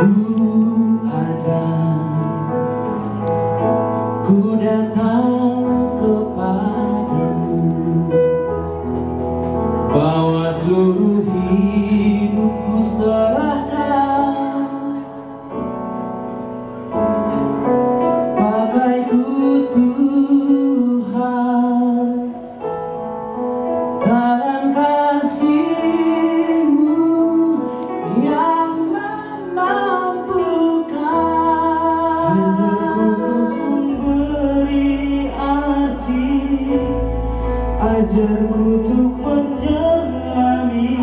Ku datang kepadamu, bawa seluruh hidupku serahkan, pakaiku Tuhan, tangan kasih-Mu yang memampukan. Ajarku untuk menyelami,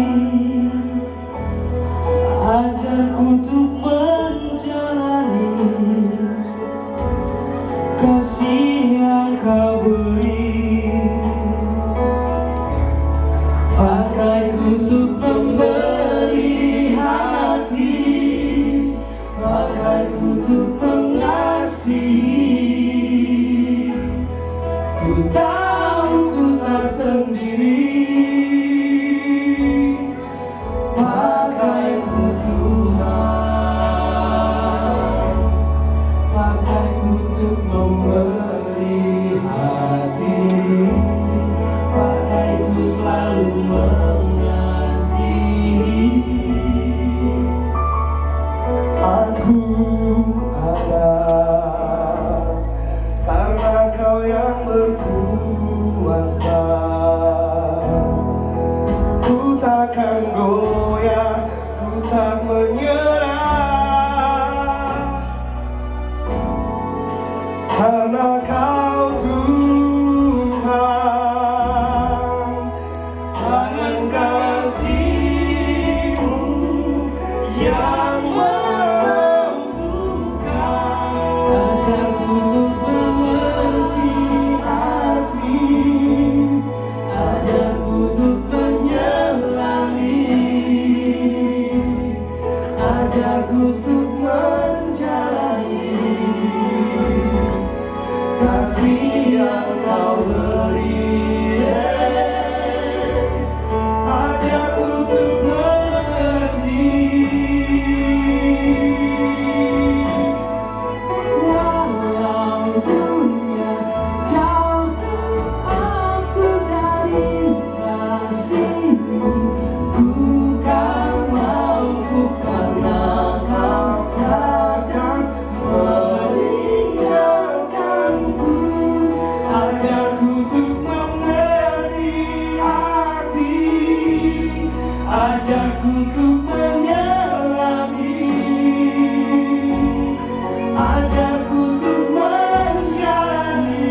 ajarku untuk menjalani kasih yang Kau beri. Pakaiku untuk memberi hati, pakaiku untuk mengasihi. Ku tahu ku tak sendiri, pakaiku Tuhan, pakaiku untuk memberi hati, pakaiku selalu mengasihi. Aku ada karena Kau yang berkuasa. Ku takkan goyah, ku tak menyerah, karena Kau Tuhan, tangan kasih-Mu yang memampukan. Ajarku untuk mengerti arti, ajarku untuk menyelami, ajarku untuk menjalani kasih yang Kau beri. Ajarku untuk mengerti, walau dunia jauh aku dari kasih-Mu, ku kan mampu karena Kau takkan meninggalkanku. ajarku untuk mengerti arti, ajarku untuk menyelami, ajarku untuk menjalani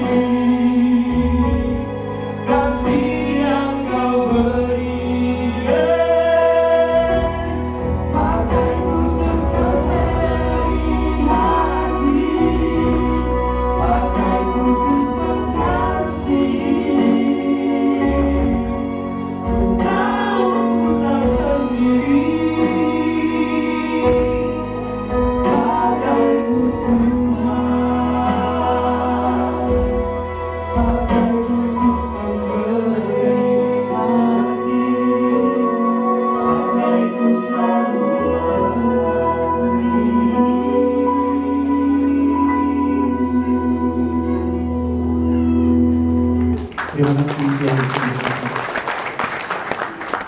kasih yang Kau beri. Pakaiku untuk memberi hati, pakaiku untuk mengasihi. Ku tahu ku tak sendiri, pakaiku Tuhan, pakaiku untuk memberi hati, pakaiku selalu mengasihi. Terima kasih.